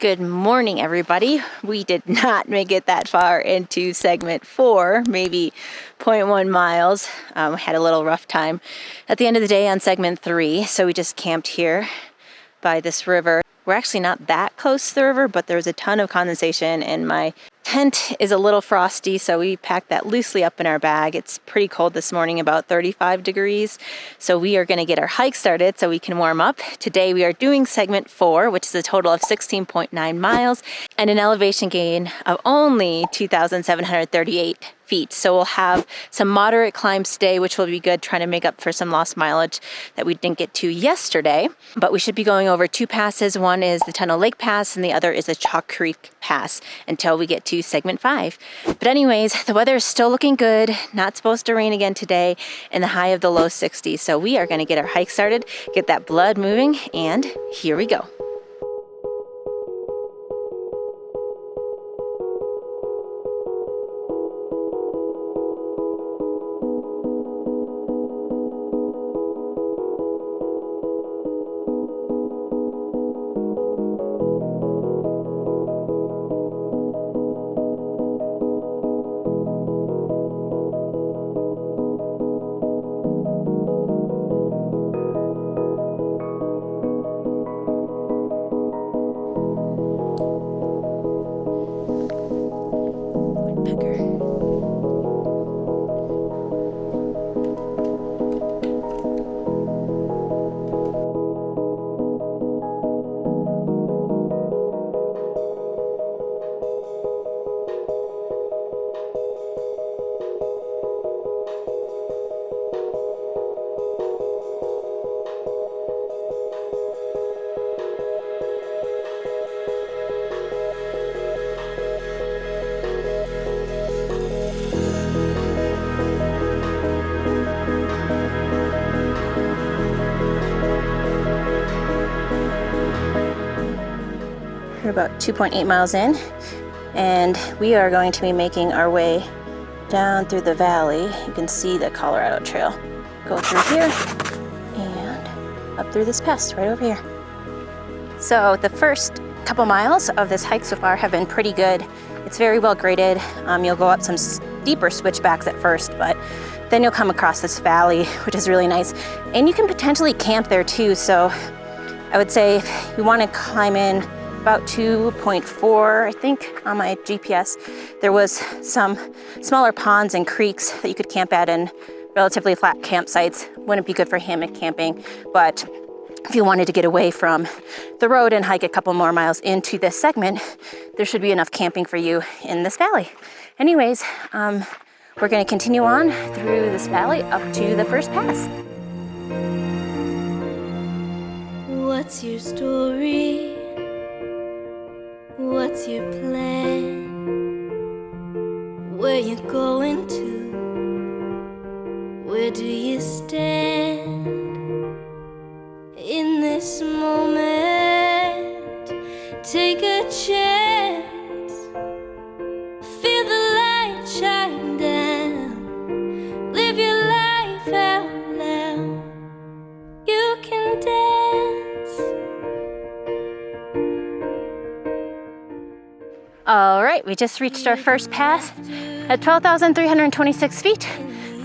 Good morning, everybody. We did not make it that far into segment 4, maybe 0.1 miles. We had a little rough time at the end of the day on segment 3, so we just camped here by this river. We're actually not that close to the river, but there's a ton of condensation, and my tent is a little frosty, so we packed that loosely up in our bag. It's pretty cold this morning, about 35 degrees. So we are going to get our hike started so we can warm up. Today we are doing segment 4, which is a total of 16.9 miles and an elevation gain of only 2,738 feet. So we'll have some moderate climbs today, which will be good, trying to make up for some lost mileage that we didn't get to yesterday. But we should be going over 2 passes. One is the Tunnel Lake Pass and the other is the Chalk Creek Pass until we get to segment 5. But anyways, the weather is still looking good. Not supposed to rain again today, and the high of the low 60s. So we are going to get our hike started, get that blood moving, and here we go. We're about 2.8 miles in, and we are going to be making our way down through the valley. You can see the Colorado Trail go through here and up through this pass right over here. So the first couple miles of this hike so far have been pretty good. It's very well graded. You'll go up some steeper switchbacks at first, but then you'll come across this valley, which is really nice. And you can potentially camp there too. So I would say if you want to climb in about 2.4, I think, on my GPS. There was some smaller ponds and creeks that you could camp at, and relatively flat campsites. Wouldn't be good for hammock camping, but if you wanted to get away from the road and hike a couple more miles into this segment, there should be enough camping for you in this valley. Anyways, we're gonna continue on through this valley up to the first pass. What's your story? What's your plan? Where you going to? Where do you stand? In this moment, take a chance. Feel the light shine down. Live your life out loud. You can dance. All right, we just reached our first pass at 12,326 feet.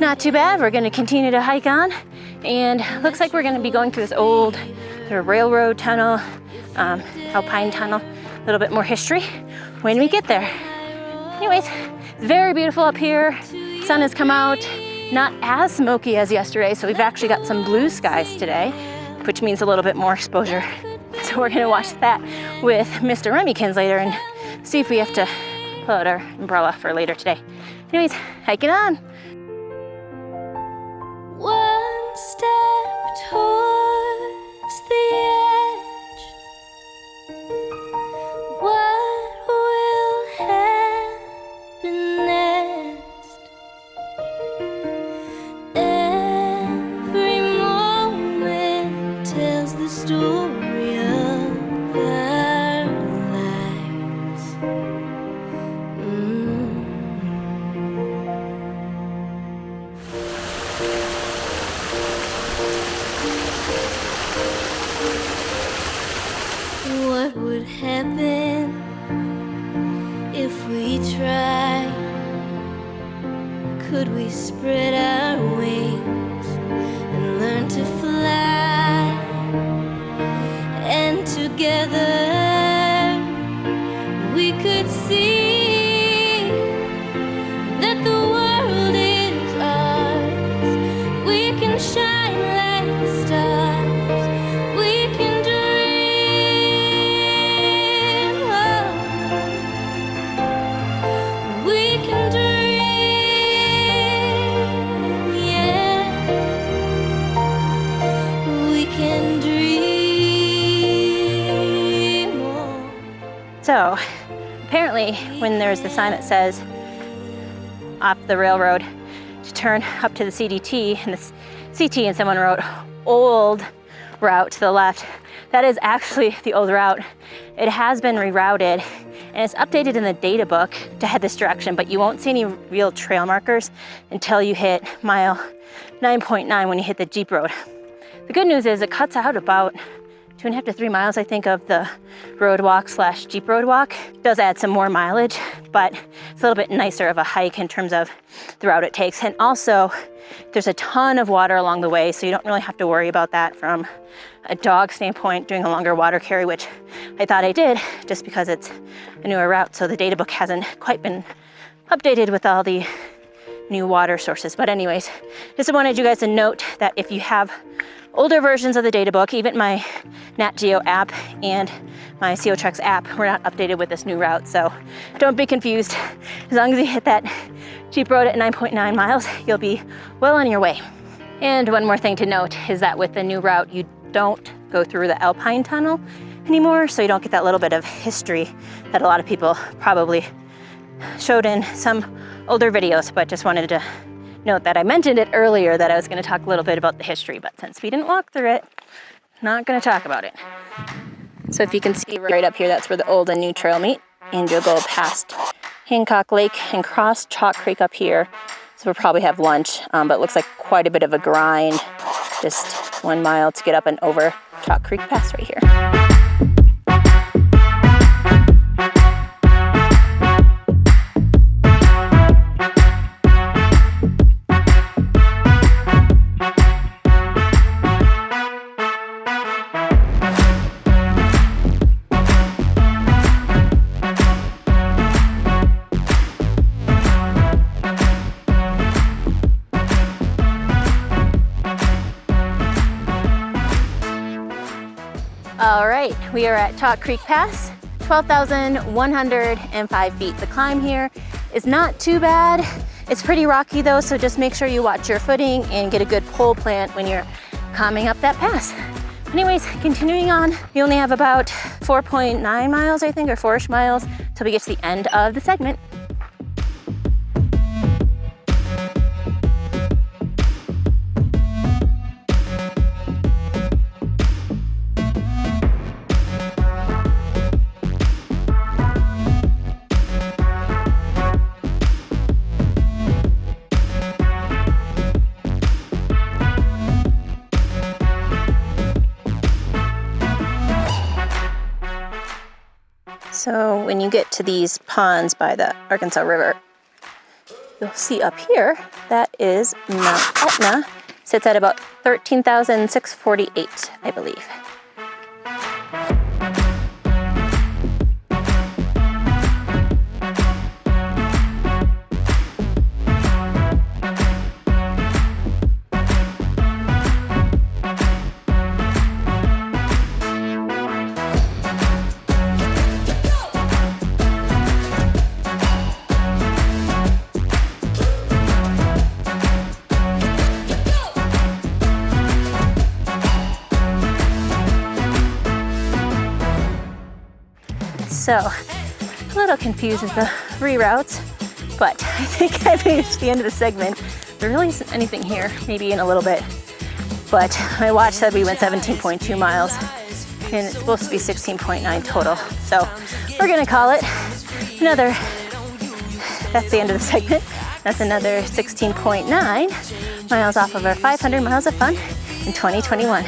Not too bad. We're going to continue to hike on, and looks like we're going to be going through this old sort of railroad tunnel, alpine tunnel. A little bit more history when we get there. Anyways, it's very beautiful up here. Sun has come out, not as smoky as yesterday, so we've actually got some blue skies today, which means a little bit more exposure. So we're going to watch that with Mr. Remykins later and see if we have to pull out our umbrella for later today. Anyways, hiking on. One step towards the edge. What will happen next? Every moment tells the story of our lives. What what would happen if we tried. Could we spread our wings and learn to fly? And together we could see that the world is ours. We can shine like stars. We can dream. Oh, we can dream. Yeah, we can dream. Oh. So apparently when there's the sign that says off the railroad to turn up to the CDT and the CT, and someone wrote old route to the left, that is actually the old route. It has been rerouted and it's updated in the data book to head this direction, but you won't see any real trail markers until you hit mile 9.9 when you hit the Jeep road. The good news is it cuts out about 2.5 to 3 miles, I think, of the road walk slash Jeep road walk. It does add some more mileage, but it's a little bit nicer of a hike in terms of the route it takes. And also, there's a ton of water along the way, so you don't really have to worry about that from a dog standpoint, doing a longer water carry, which I thought I did, just because it's a newer route, so the data book hasn't quite been updated with all the new water sources. But anyways, just wanted you guys to note that if you have older versions of the data book, even my Nat Geo app and my TREX app were not updated with this new route, so don't be confused. As long as you hit that Jeep road at 9.9 miles, you'll be well on your way. And one more thing to note is that with the new route, you don't go through the Alpine tunnel anymore, so you don't get that little bit of history that a lot of people probably showed in some older videos, but just wanted to note that I mentioned it earlier that I was going to talk a little bit about the history, but since we didn't walk through it, not going to talk about it. So if you can see right up here, that's where the old and new trail meet, and you'll go past Hancock Lake and cross Chalk Creek up here. So we'll probably have lunch, but it looks like quite a bit of a grind, just 1 mile to get up and over Chalk Creek Pass right here. All right, we are at Chalk Creek Pass, 12,105 feet. The climb here is not too bad. It's pretty rocky though, so just make sure you watch your footing and get a good pole plant when you're climbing up that pass. Anyways, continuing on, we only have about 4.9 miles, I think, or 4-ish miles till we get to the end of the segment. So when you get to these ponds by the Arkansas River, you'll see up here, that is Mount Etna. Sits at about 13,648, I believe. So, a little confused with the reroutes, but I think I made it to the end of the segment. There really isn't anything here, maybe in a little bit, but my watch said we went 17.2 miles, and it's supposed to be 16.9 total. So, we're gonna call it another, that's the end of the segment. That's another 16.9 miles off of our 500 miles of fun in 2021.